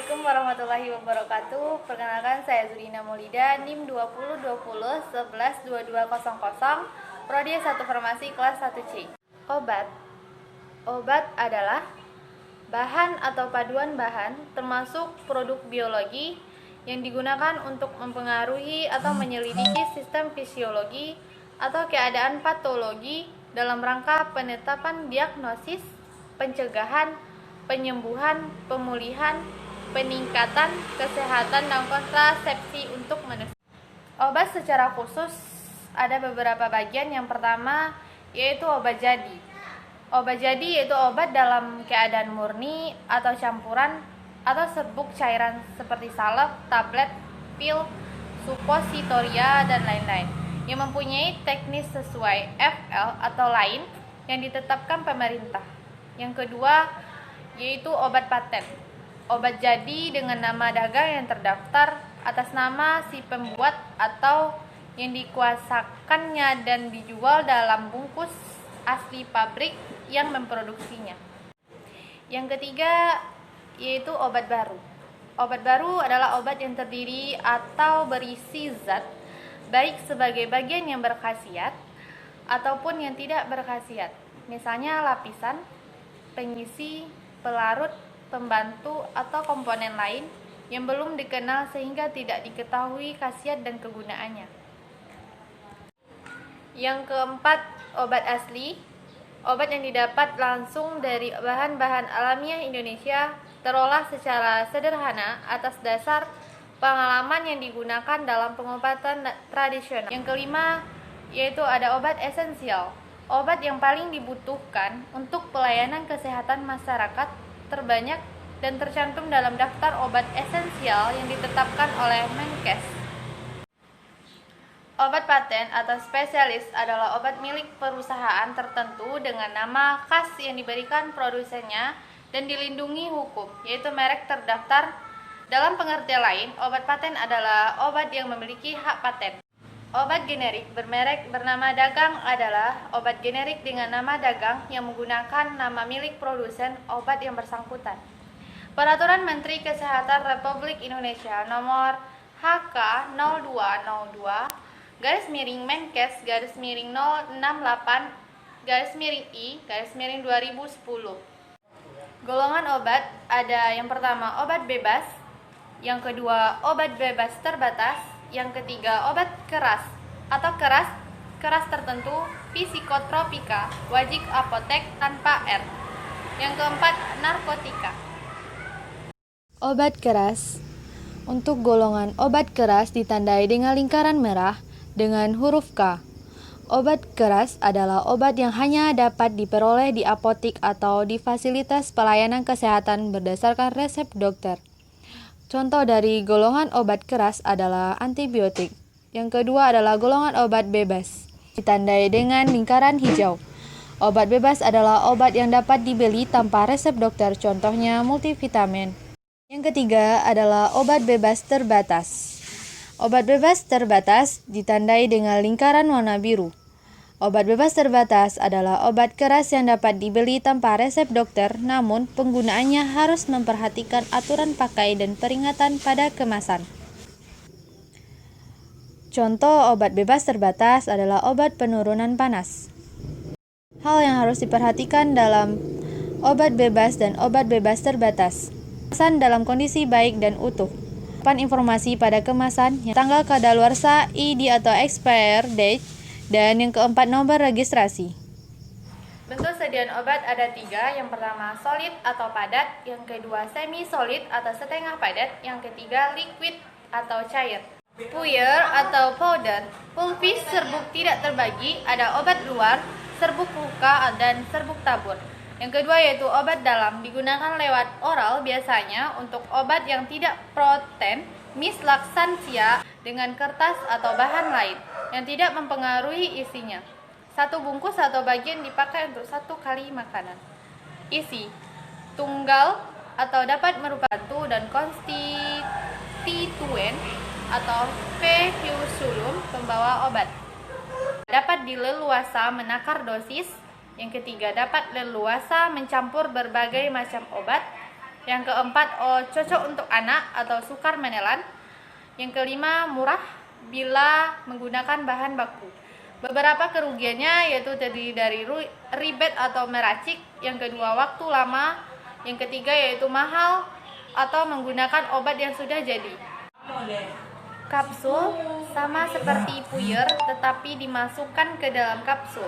Assalamualaikum warahmatullahi wabarakatuh. Perkenalkan, saya Zurina Maulida, NIM 202011-11-2200, Prodi 1 Farmasi kelas 1C. Obat. Obat adalah bahan atau paduan bahan, termasuk produk biologi yang digunakan untuk mempengaruhi atau menyelidiki sistem fisiologi atau keadaan patologi dalam rangka penetapan diagnosis, pencegahan, penyembuhan, pemulihan, peningkatan kesehatan dan kontrasepsi untuk manusia. Obat secara khusus ada beberapa bagian. Yang pertama yaitu obat jadi. Obat jadi yaitu obat dalam keadaan murni atau campuran atau serbuk cairan seperti salep, tablet, pil, suppositoria, dan lain-lain yang mempunyai teknis sesuai FL atau lain yang ditetapkan pemerintah. Yang kedua yaitu obat paten. Obat jadi dengan nama dagang yang terdaftar atas nama si pembuat atau yang dikuasakannya dan dijual dalam bungkus asli pabrik yang memproduksinya. Yang ketiga yaitu obat baru. Obat baru adalah obat yang terdiri atau berisi zat baik sebagai bagian yang berkhasiat ataupun yang tidak berkhasiat. Misalnya lapisan, pengisi, pelarut, pembantu, atau komponen lain yang belum dikenal sehingga tidak diketahui khasiat dan kegunaannya. Yang keempat, obat asli. Obat yang didapat langsung dari bahan-bahan alamiah Indonesia, terolah secara sederhana atas dasar pengalaman yang digunakan dalam pengobatan tradisional. Yang kelima, yaitu ada obat esensial. Obat yang paling dibutuhkan untuk pelayanan kesehatan masyarakat terbanyak dan tercantum dalam daftar obat esensial yang ditetapkan oleh Menkes. Obat paten atau spesialis adalah obat milik perusahaan tertentu dengan nama khas yang diberikan produsennya dan dilindungi hukum, yaitu merek terdaftar. Dalam pengertian lain, obat paten adalah obat yang memiliki hak paten. Obat generik bermerek bernama dagang adalah obat generik dengan nama dagang yang menggunakan nama milik produsen obat yang bersangkutan. Peraturan Menteri Kesehatan Republik Indonesia Nomor HK 02/02/068/I/2010. Golongan obat ada yang pertama obat bebas, yang kedua obat bebas terbatas, yang ketiga obat keras atau keras tertentu, psikotropika, wajib apotek tanpa R. Yang keempat narkotika. Obat keras. Untuk golongan obat keras ditandai dengan lingkaran merah dengan huruf K. Obat keras adalah obat yang hanya dapat diperoleh di apotik atau di fasilitas pelayanan kesehatan berdasarkan resep dokter. Contoh dari golongan obat keras adalah antibiotik. Yang kedua adalah golongan obat bebas, ditandai dengan lingkaran hijau. Obat bebas adalah obat yang dapat dibeli tanpa resep dokter, contohnya multivitamin. Yang ketiga adalah obat bebas terbatas. Obat bebas terbatas ditandai dengan lingkaran warna biru. Obat bebas terbatas adalah obat keras yang dapat dibeli tanpa resep dokter, namun penggunaannya harus memperhatikan aturan pakai dan peringatan pada kemasan. Contoh obat bebas terbatas adalah obat penurunan panas. Hal yang harus diperhatikan dalam obat bebas dan obat bebas terbatas. Kemasan dalam kondisi baik dan utuh. Informasi pada kemasan, tanggal kadaluarsa, ID atau expire date, dan yang keempat nomor registrasi. Bentuk sediaan obat ada 3. Yang pertama solid atau padat, yang kedua semi solid atau setengah padat, yang ketiga liquid atau cair. Puyer atau powder, pulvis serbuk tidak terbagi, ada obat luar, serbuk luka, dan serbuk tabur. Yang kedua yaitu obat dalam, digunakan lewat oral biasanya untuk obat yang tidak proten, mislaksansia dengan kertas atau bahan lain yang tidak mempengaruhi isinya. Satu bungkus atau bagian dipakai untuk 1 kali makanan. Isi tunggal atau dapat merupakan dan konstituen atau fefusulum pembawa obat. Dapat dileluasa menakar dosis. Yang ketiga, dapat leluasa mencampur berbagai macam obat. Yang keempat, cocok untuk anak atau sukar menelan. Yang kelima, murah bila menggunakan bahan baku. Beberapa kerugiannya yaitu terdiri dari ribet atau meracik. Yang kedua, waktu lama. Yang ketiga yaitu mahal atau menggunakan obat yang sudah jadi. Kapsul sama seperti puyer tetapi dimasukkan ke dalam kapsul.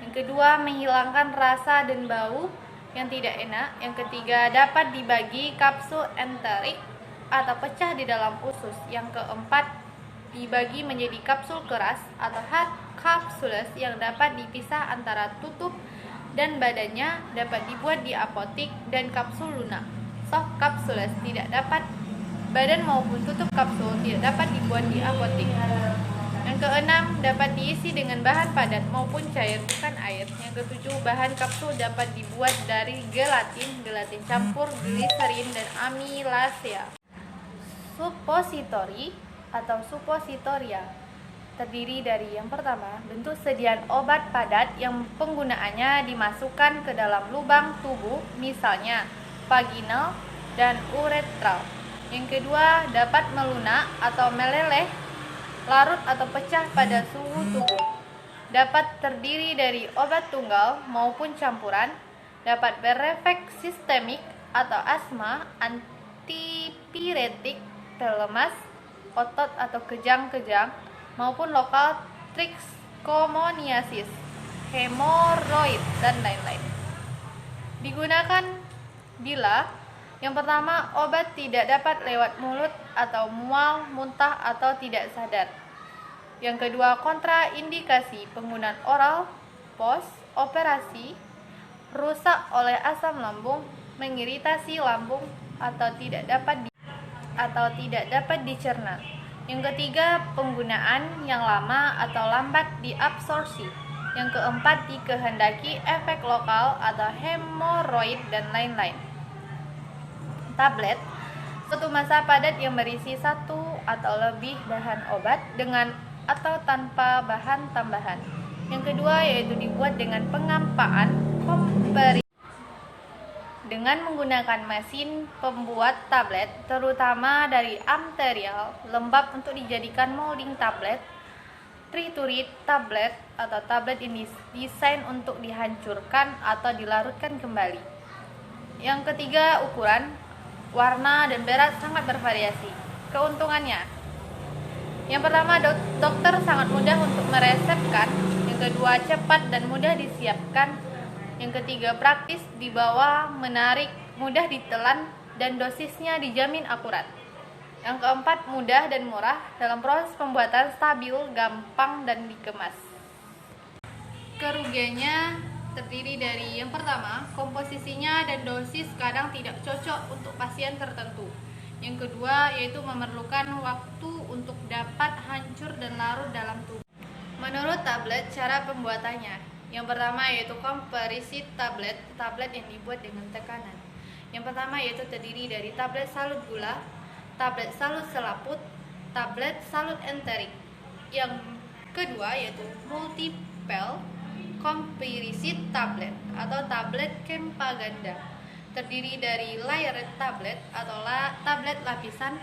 Yang kedua, menghilangkan rasa dan bau yang tidak enak. Yang ketiga, dapat dibagi kapsul enterik atau pecah di dalam usus. Yang keempat, dibagi menjadi kapsul keras atau hard capsules yang dapat dipisah antara tutup dan badannya, dapat dibuat di apotik. Dan kapsul lunak soft capsules tidak dapat, badan maupun tutup kapsul tidak dapat dibuat di apotik. Yang keenam, dapat diisi dengan bahan padat maupun cair, bukan air. Yang ketujuh, bahan kapsul dapat dibuat dari gelatin campur, gliserin, dan amilase. Suppositori atau suppositoria terdiri dari yang pertama, bentuk sediaan obat padat yang penggunaannya dimasukkan ke dalam lubang tubuh, misalnya vaginal dan uretral. Yang kedua, dapat melunak atau meleleh, larut atau pecah pada suhu tubuh. Dapat terdiri dari obat tunggal maupun campuran. Dapat berefek sistemik atau asma, antipiretik, pelemas otot atau kejang-kejang, maupun lokal trichomoniasis, hemoroid, dan lain-lain. Digunakan bila yang pertama, obat tidak dapat lewat mulut atau mual, muntah, atau tidak sadar. Yang kedua, kontraindikasi penggunaan oral, pos, operasi, rusak oleh asam lambung, mengiritasi lambung, atau tidak dapat dicerna. Yang ketiga, penggunaan yang lama atau lambat diabsorpsi. Yang keempat, dikehendaki efek lokal atau hemoroid, dan lain-lain. Tablet, suatu massa padat yang berisi satu atau lebih bahan obat dengan atau tanpa bahan tambahan. Yang kedua yaitu dibuat dengan pengampaan dengan menggunakan mesin pembuat tablet, terutama dari material lembab untuk dijadikan molding tablet, triturid tablet atau tablet ini desain untuk dihancurkan atau dilarutkan kembali. Yang ketiga, ukuran, warna, dan berat sangat bervariasi. Keuntungannya, yang pertama, dokter sangat mudah untuk meresepkan. Yang kedua, cepat dan mudah disiapkan. Yang ketiga, praktis dibawa, menarik, mudah ditelan, dan dosisnya dijamin akurat. Yang keempat, mudah dan murah dalam proses pembuatan, stabil, gampang, dan dikemas. Kerugiannya terdiri dari yang pertama, komposisinya dan dosis kadang tidak cocok untuk pasien tertentu. Yang kedua, yaitu memerlukan waktu untuk dapat hancur dan larut dalam tubuh. Menurut tablet, cara pembuatannya. Yang pertama yaitu composite tablet, tablet yang dibuat dengan tekanan. Yang pertama yaitu terdiri dari tablet salut gula, tablet salut selaput, tablet salut enterik. Yang kedua yaitu multiple composite tablet atau tablet kempaganda, terdiri dari layered tablet atau tablet lapisan.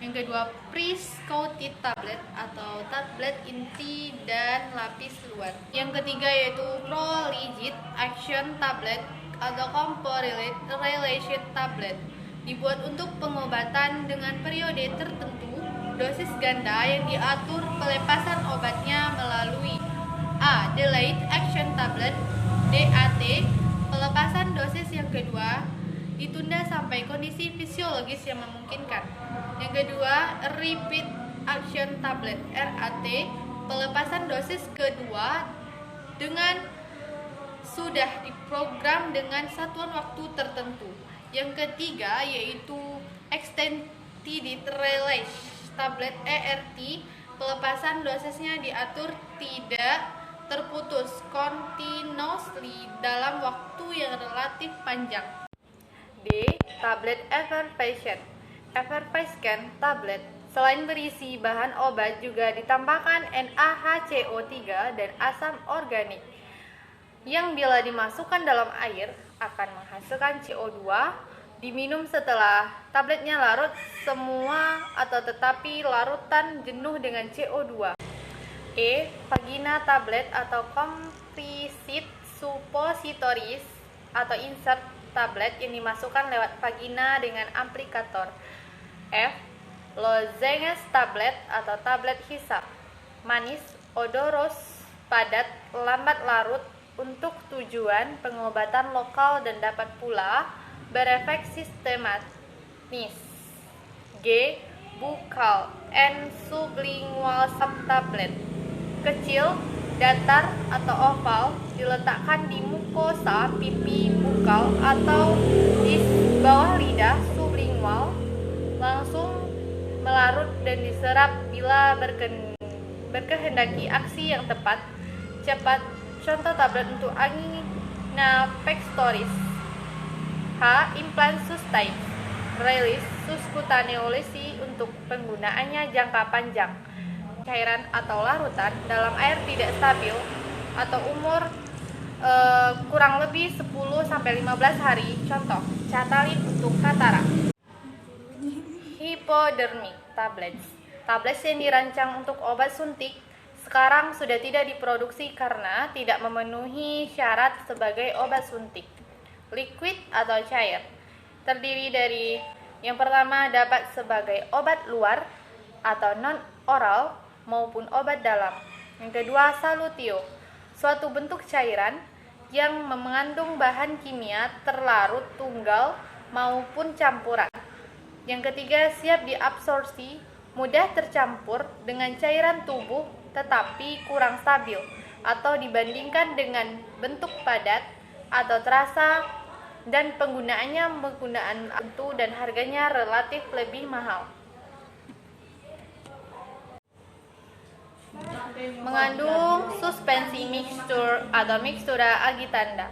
Yang kedua, pre-coated tablet atau tablet inti dan lapis luar. Yang ketiga yaitu pro-rigid action tablet atau compo-relation tablet, dibuat untuk pengobatan dengan periode tertentu, dosis ganda yang diatur pelepasan obatnya melalui A. Delayed action tablet DAT, pelepasan dosis yang kedua ditunda sampai kondisi fisiologis yang memungkinkan. Yang kedua, repeat action tablet RAT, pelepasan dosis kedua dengan sudah diprogram dengan satuan waktu tertentu. Yang ketiga yaitu extended release tablet ERT, pelepasan dosisnya diatur tidak terputus continuously dalam waktu yang relatif panjang. D. Tablet effervescent. Effervescent tablet selain berisi bahan obat juga ditambahkan NaHCO3 dan asam organik yang bila dimasukkan dalam air akan menghasilkan CO2 Diminum setelah tabletnya larut semua atau tetapi larutan jenuh dengan CO2. Vagina tablet atau composite suppositories atau insert tablet yang dimasukkan lewat vagina dengan aplikator. Lozenges tablet atau tablet hisap, manis, odoros, padat, lambat larut untuk tujuan pengobatan lokal dan dapat pula berefek sistematis. Buccal and sublingual subtablet, kecil, datar atau oval, diletakkan di mukosa pipi bukal atau di bawah lidah sublingual, langsung melarut dan diserap bila berkehendaki aksi yang tepat, cepat. Contoh tablet untuk angina pectoris. Implant sustain release subcutaneosi untuk penggunaannya jangka panjang. Cairan atau larutan dalam air tidak stabil atau umur kurang lebih 10-15 hari. Contoh, Catalin untuk katarak. Hypodermic tablets. Tablets yang dirancang untuk obat suntik sekarang sudah tidak diproduksi karena tidak memenuhi syarat sebagai obat suntik. Liquid atau cair. Terdiri dari yang pertama dapat sebagai obat luar atau non-oral maupun obat dalam. Yang kedua, salutio, suatu bentuk cairan yang mengandung bahan kimia terlarut tunggal maupun campuran. Yang ketiga, siap diabsorpsi, mudah tercampur dengan cairan tubuh tetapi kurang stabil atau dibandingkan dengan bentuk padat atau terasa, dan penggunaannya menggunakan tentu dan harganya relatif lebih mahal. Mengandung suspensi mixture atau mixtura agitanda,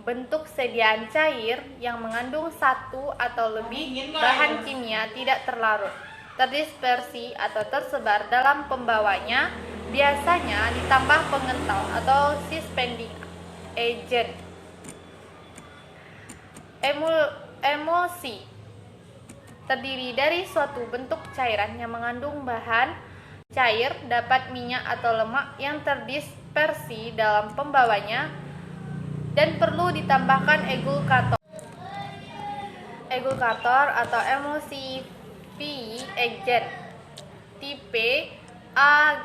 bentuk sediaan cair yang mengandung satu atau lebih bahan kimia tidak terlarut, terdispersi atau tersebar dalam pembawanya, biasanya ditambah pengental atau suspending agent. Emulsi terdiri dari suatu bentuk cairan yang mengandung bahan cair, dapat minyak atau lemak yang terdispersi dalam pembawanya dan perlu ditambahkan egulkator atau emulsifying agent tipe A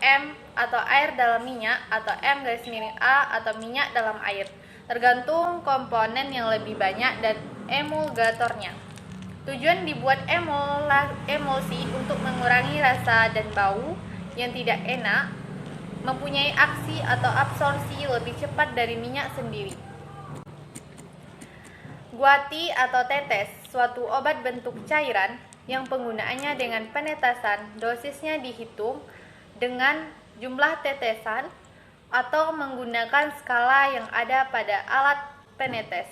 M atau air dalam minyak atau M-A atau minyak dalam air, tergantung komponen yang lebih banyak dan emulgatornya. Tujuan dibuat emulsi untuk mengurangi rasa dan bau yang tidak enak, mempunyai aksi atau absorpsi lebih cepat dari minyak sendiri. Guati atau tetes, suatu obat bentuk cairan yang penggunaannya dengan penetesan, dosisnya dihitung dengan jumlah tetesan atau menggunakan skala yang ada pada alat penetes.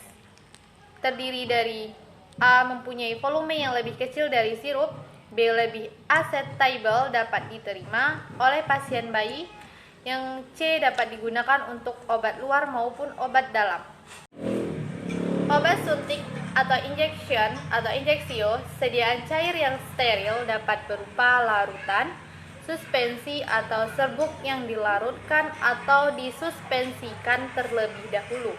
Terdiri dari A. Mempunyai volume yang lebih kecil dari sirup. B. Lebih acceptable, dapat diterima oleh pasien bayi. Yang C. Dapat digunakan untuk obat luar maupun obat dalam. Obat suntik atau injection atau injeksio, sediaan cair yang steril, dapat berupa larutan, suspensi atau serbuk yang dilarutkan atau disuspensikan terlebih dahulu,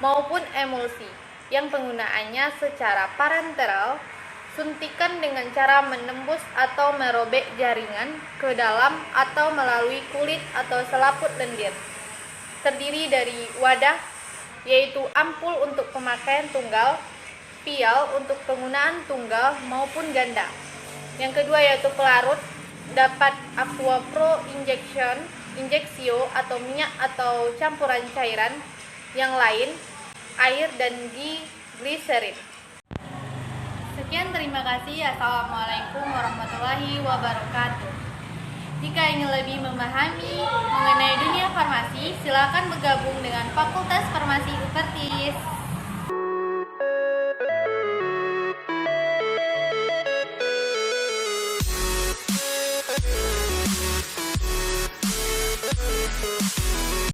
maupun emulsi yang penggunaannya secara parenteral, suntikan dengan cara menembus atau merobek jaringan ke dalam atau melalui kulit atau selaput lendir. Terdiri dari wadah, yaitu ampul untuk pemakaian tunggal, vial untuk penggunaan tunggal maupun ganda. Yang kedua yaitu pelarut, dapat aqua pro injeksio atau minyak atau campuran cairan yang lain, air dan gliserin. Sekian, terima kasih. Assalamualaikum warahmatullahi wabarakatuh. Jika ingin lebih memahami mengenai dunia farmasi, silakan bergabung dengan Fakultas Farmasi Upertis.